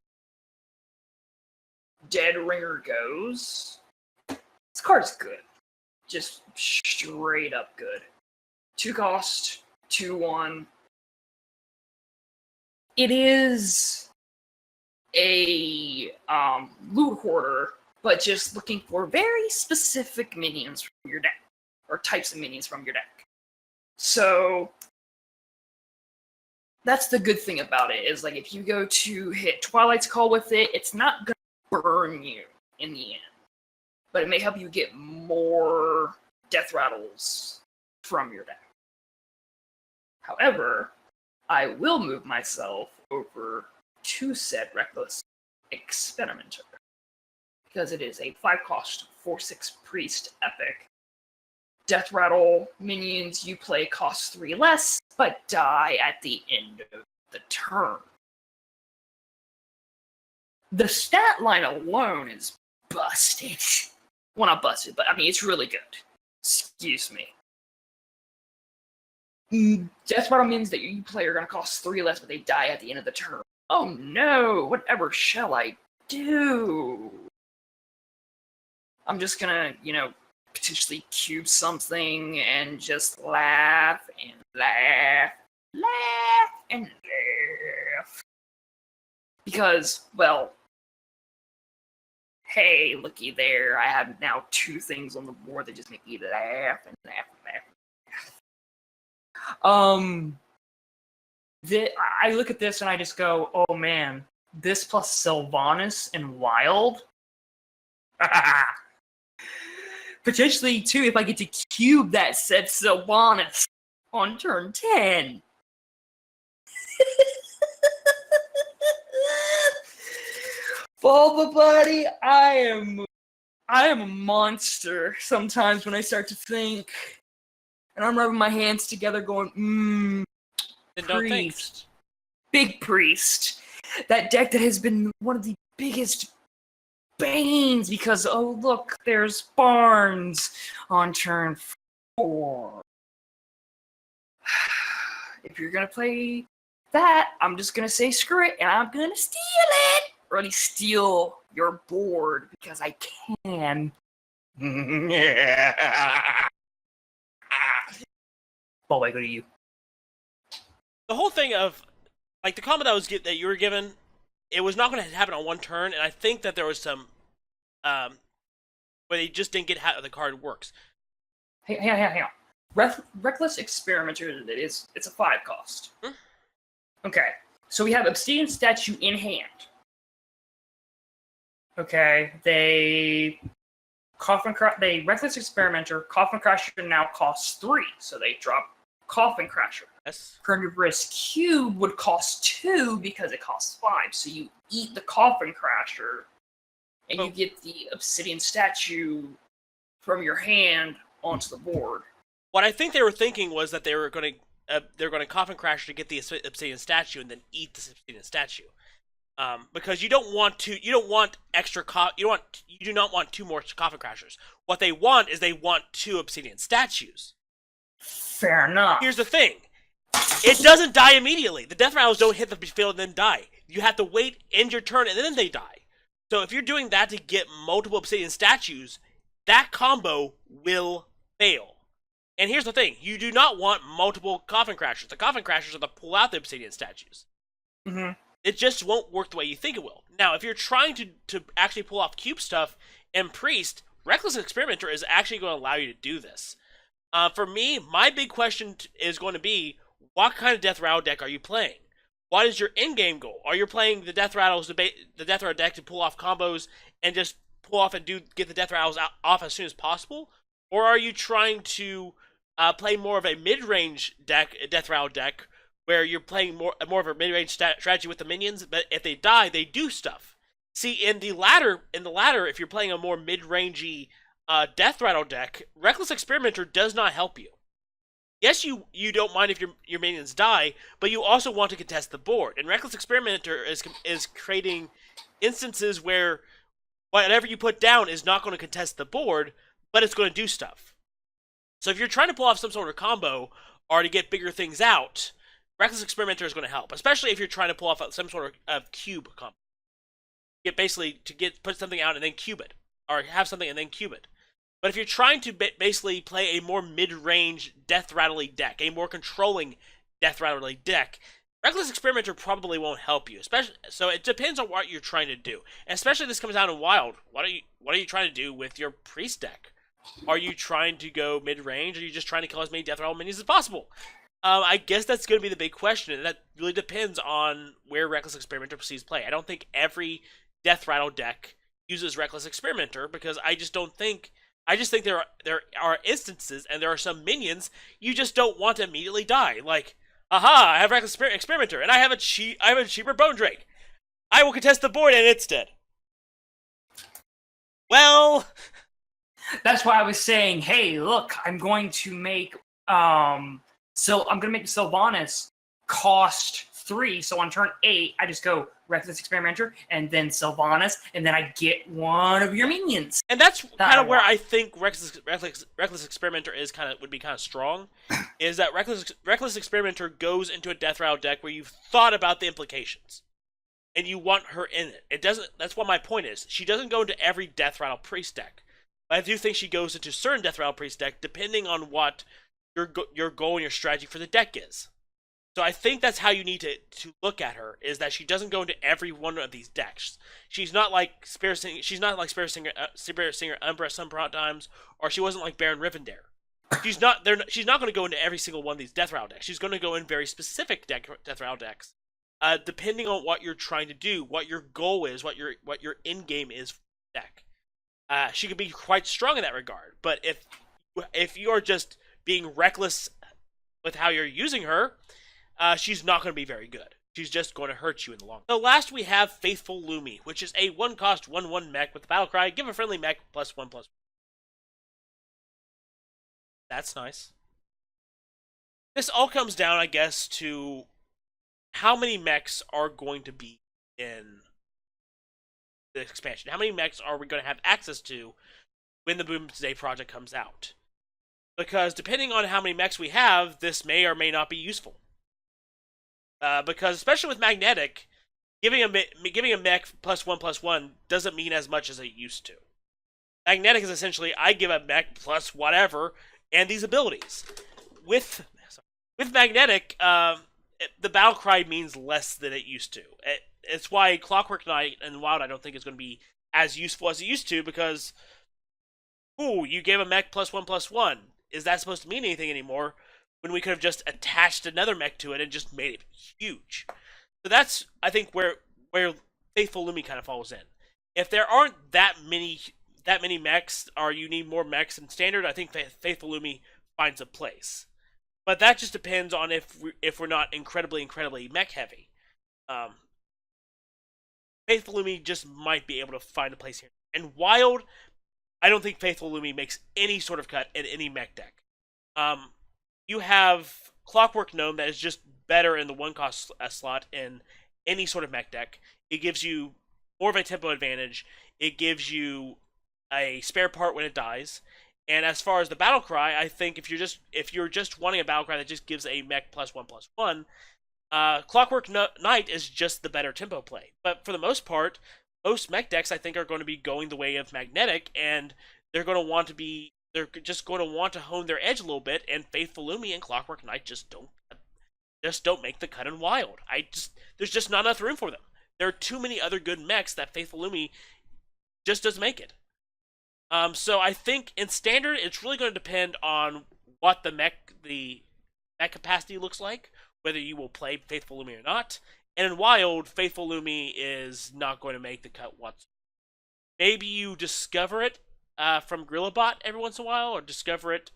Dead Ringer goes, this card's good. Just straight up good. 2-cost, 2/1. It is a loot hoarder, but just looking for very specific minions from your deck, or types of minions from your deck. So that's the good thing about it, is like if you go to hit Twilight's Call with it, it's not going to burn you in the end. But it may help you get more death rattles from your deck. However, I will move myself over to said Reckless Experimenter, because it is a 5-cost 4/6 Priest Epic. Death Rattle minions you play cost 3 less, but die at the end of the turn. The stat line alone is busted. Well, not busted, but I mean, it's really good. Excuse me. Death Rattle minions that you play are going to cost 3 less, but they die at the end of the turn. Oh no, whatever shall I do? I'm just gonna, potentially cube something and just laugh and laugh, laugh and laugh. Because, well, hey, looky there, I have now 2 things on the board that just make me laugh and laugh and laugh. I look at this and I just go, oh man, this plus Sylvanas and Wild? Potentially, too, if I get to cube that said Sylvanas on turn 10. Bulba buddy, I am a monster sometimes when I start to think. And I'm rubbing my hands together going, Priest. Big Priest. That deck that has been one of the biggest banes because, oh look, there's Barnes on turn 4. If you're gonna play that, I'm just gonna say screw it, and I'm gonna steal it! Or at least steal your board, because I can. Ball, I go to you. The whole thing of, like, the comment that you were given, it was not going to happen on one turn, and I think that there was some, where they just didn't get how the card works. Hang on. Reckless Experimenter, it's a 5-cost. Hmm? Okay, so we have Obsidian Statue in hand. Okay, Reckless Experimenter, Coffin Crasher now costs 3, so they drop Coffin Crasher. Yes. Carnivorous Cube would cost 2 because it costs 5, so you eat the Coffin Crasher, and you get the Obsidian Statue from your hand onto the board. What I think they were thinking was that they were going to Coffin Crasher to get the Obsidian Statue and then eat the Obsidian Statue. Because you do not want 2 more Coffin Crashers. What they want is 2 Obsidian Statues. Fair enough. Here's the thing. It doesn't die immediately. The death rattles don't hit the field and then die. You have to wait, end your turn, and then they die. So if you're doing that to get multiple Obsidian Statues, that combo will fail. And here's the thing. You do not want multiple Coffin Crashers. The Coffin Crashers are to pull out the Obsidian Statues. Mm-hmm. It just won't work the way you think it will. Now, if you're trying to actually pull off cube stuff and Priest, Reckless Experimenter is actually going to allow you to do this. For me, my big question is going to be, what kind of Death Rattle deck are you playing? What is your in-game goal? Are you playing the Death Rattles, the Death Rattle deck to pull off combos and just pull off and get the Death Rattles off as soon as possible? Or are you trying to play more of a mid-range deck, a Death Rattle deck, where you're playing more of a mid-range strategy with the minions, but if they die, they do stuff. See, in the latter, if you're playing a more mid-rangey Death Rattle deck, Reckless Experimenter does not help you. Yes, you don't mind if your minions die, but you also want to contest the board. And Reckless Experimenter is creating instances where whatever you put down is not going to contest the board, but it's going to do stuff. So if you're trying to pull off some sort of combo or to get bigger things out, Reckless Experimenter is going to help, especially if you're trying to pull off some sort of cube combo. Put something out and then cube it, or have something and then cube it. But if you're trying to basically play a more mid-range Death Rattly deck, a more controlling Death Rattly deck, Reckless Experimenter probably won't help you. So it depends on what you're trying to do. And especially this comes out in Wild. What are you trying to do with your Priest deck? Are you trying to go mid-range, or are you just trying to kill as many Death Rattle minions as possible? I guess that's going to be the big question, and that really depends on where Reckless Experimenter sees play. I don't think every Death Rattle deck uses Reckless Experimenter because I just think there are instances and there are some minions you just don't want to immediately die. Like, aha, I have Reckless Experimenter and I have a cheaper Bone Drake. I will contest the board and it's dead. Well, that's why I was saying, hey, look, I'm going to make Sylvanas cost 3. So on turn 8, I just go Reckless Experimenter and then Sylvanas, and then I get one of your minions. And that's kind of where I think Reckless Experimenter would be kind of strong, is that Reckless Experimenter goes into a Death Rattle deck where you've thought about the implications, and you want her in it. It doesn't. That's what my point is. She doesn't go into every Death Rattle Priest deck, but I do think she goes into certain Death Rattle Priest deck depending on what your goal and your strategy for the deck is. So I think that's how you need to look at her, is that she doesn't go into every one of these decks. She's not like Spirit Singer, Umbra sometimes, or she wasn't like Baron Rivendare. She's not going to go into every single one of these Death Rattle decks. She's going to go in very specific Death Rattle decks, depending on what you're trying to do, what your goal is, what your end game is for the deck. She could be quite strong in that regard, but if you're just being reckless with how you're using her, she's not going to be very good. She's just going to hurt you in the long run. So last we have Faithful Lumi, which is a 1-cost 1/1 mech with the battle cry, give a friendly mech +1/+1. That's nice. This all comes down, I guess, to how many mechs are going to be in the expansion. How many mechs are we going to have access to when the Boomsday project comes out? Because depending on how many mechs we have, this may or may not be useful. Because especially with Magnetic, giving a mech +1/+1 doesn't mean as much as it used to. Magnetic is essentially, I give a mech plus whatever and these abilities. With Magnetic, the battle cry means less than it used to. It's why Clockwork Knight and Wild I don't think is going to be as useful as it used to, because you gave a mech +1/+1. Is that supposed to mean anything anymore? When we could have just attached another mech to it and just made it huge. So that's, I think, where Faithful Lumi kind of falls in. If there aren't that many mechs, or you need more mechs in Standard, I think Faithful Lumi finds a place. But that just depends on if we're not incredibly mech heavy. Faithful Lumi just might be able to find a place here. And Wild, I don't think Faithful Lumi makes any sort of cut in any mech deck. You have Clockwork Gnome that is just better in the 1-cost slot in any sort of mech deck. It gives you more of a tempo advantage. It gives you a spare part when it dies. And as far as the battle cry, I think if you're just wanting a battle cry that just gives a mech +1/+1, Clockwork Knight is just the better tempo play. But for the most part, most mech decks I think are going to be going the way of Magnetic, and they're just going to want to hone their edge a little bit, and Faithful Lumi and Clockwork Knight just don't make the cut in Wild. There's just not enough room for them. There are too many other good mechs that Faithful Lumi just doesn't make it. So I think in Standard, it's really going to depend on what the mech capacity looks like, whether you will play Faithful Lumi or not. And in Wild, Faithful Lumi is not going to make the cut whatsoever. Maybe you discover it from GorillaBot every once in a while, or discover it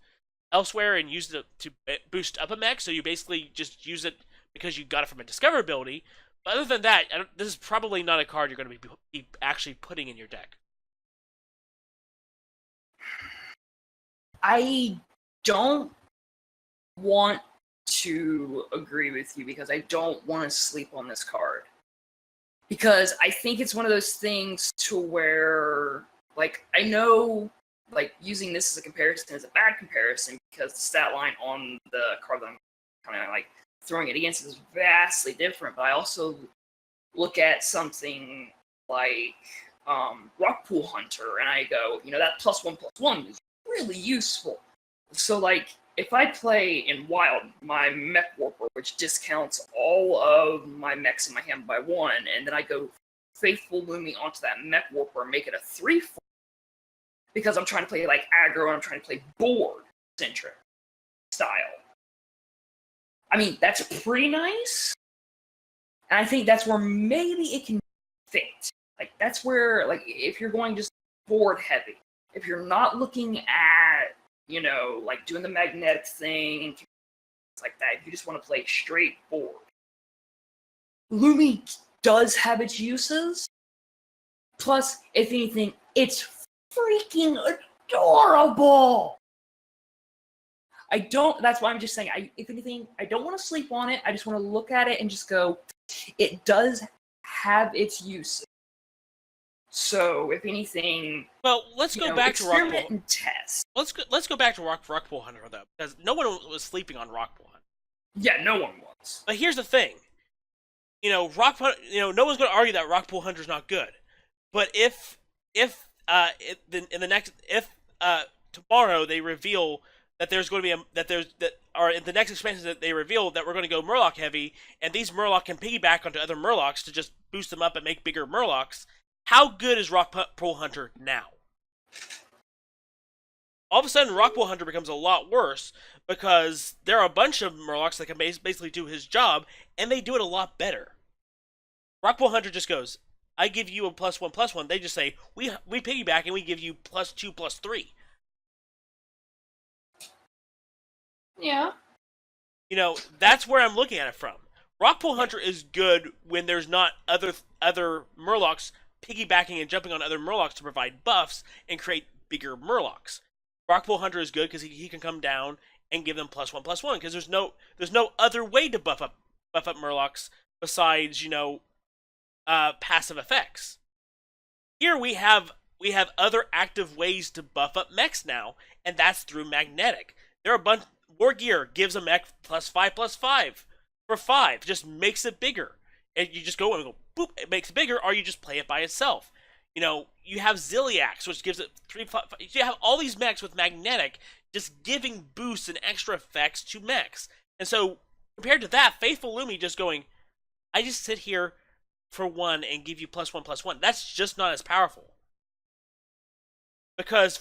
elsewhere and use it to boost up a mech, so you basically just use it because you got it from a discoverability. But other than that, this is probably not a card you're going to be actually putting in your deck. I don't want to agree with you because I don't want to sleep on this card. Because I think it's one of those things to where, like, I know, like, using this as a comparison is a bad comparison because the stat line on the card that I'm kind of, like, throwing it against is vastly different. But I also look at something like Rockpool Hunter, and I go, that +1/+1 is really useful. So, like, if I play in Wild my Mech Warper, which discounts all of my mechs in my hand by 1, and then I go Faithful Lumi onto that Mech Warper and make it a 3/4, because I'm trying to play like aggro and I'm trying to play board centric style. I mean, that's pretty nice. And I think that's where maybe it can fit. Like, that's where, like, if you're going just forward heavy, if you're not looking at, you know, like doing the magnetic thing and things like that, if you just want to play straight forward. Lumi does have its uses. Plus, if anything, it's freaking adorable. That's why I'm just saying, if anything, I don't want to sleep on it. I just want to look at it and just go, it does have its use. So, if anything, well, let's go back to Rock Pool. And test. Let's go back to Rock Pool Hunter though, because no one was sleeping on Rock Pool Hunter. Yeah, no one was. But here's the thing, no one's going to argue that Rock Pool Hunter is not good. But if tomorrow they reveal that there's going to be in the next expansion that they reveal that we're going to go Murloc heavy, and these Murloc can piggyback onto other Murlocs to just boost them up and make bigger Murlocs, how good is Rock Pool Hunter now? All of a sudden, Rock Pool Hunter becomes a lot worse because there are a bunch of Murlocs that can basically do his job, and they do it a lot better. Rock Pool Hunter just goes, I give you a +1/+1. They just say, we piggyback and we give you +2/+3. Yeah. That's where I'm looking at it from. Rock Pool Hunter is good when there's not other Murlocs piggybacking and jumping on other Murlocs to provide buffs and create bigger Murlocs. Rock Pool Hunter is good because he can come down and give them +1/+1 because there's no other way to buff up Murlocs besides passive effects. Here we have other active ways to buff up mechs now, and that's through magnetic. There are a bunch. War Gear gives a mech +5/+5 for 5, just makes it bigger, and you just go and go boop, it makes it bigger, or you just play it by itself. You have Ziliax, which gives it 3/5. You have all these mechs with magnetic, just giving boosts and extra effects to mechs. And so compared to that, Faithful Lumi just going, I just sit here for 1 and give you +1/+1. That's just not as powerful. Because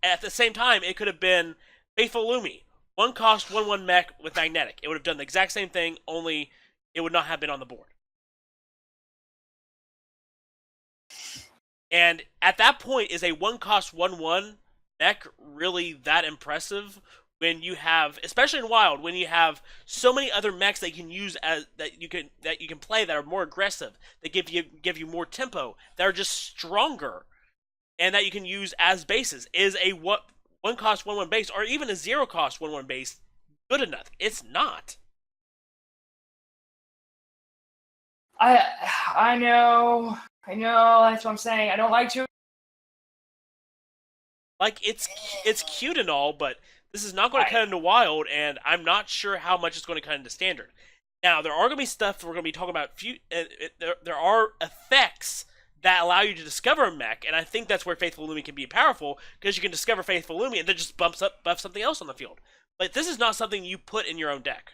at the same time, it could have been Faithful Lumi, 1 cost, 1/1 mech with magnetic. It would have done the exact same thing, only it would not have been on the board. And at that point, is a 1 cost, 1/1 mech really that impressive? When you have, especially in Wild, when you have so many other mechs that you can use that you can play that are more aggressive, that give you more tempo, that are just stronger, and that you can use as bases, is a 1 cost 1/1 base, or even a 0 cost 1/1 base good enough? It's not. I know, that's what I'm saying. I don't like to. Like, it's cute and all, but this is not going to cut into Wild, and I'm not sure how much it's going to cut into Standard. Now, there are going to be stuff that we're going to be talking about. There are effects that allow you to discover a mech, and I think that's where Faithful Lumi can be powerful, because you can discover Faithful Lumi and then just buff something else on the field. But this is not something you put in your own deck.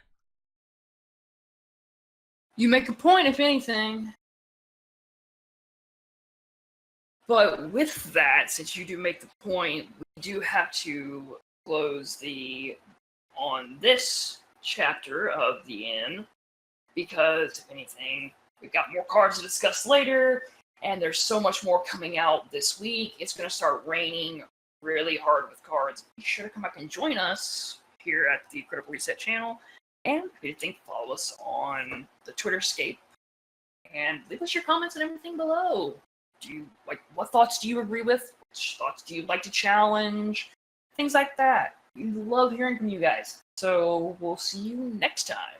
You make a point, if anything. But with that, since you do make the point, we do have to close on this chapter of the Inn, because, if anything, we've got more cards to discuss later, and there's so much more coming out this week. It's going to start raining really hard with cards. Be sure to come back and join us here at the Critical Reset channel. And if you think, follow us on the Twitterscape. And leave us your comments and everything below. What thoughts do you agree with? Which thoughts do you like to challenge? Things like that. We love hearing from you guys. So we'll see you next time.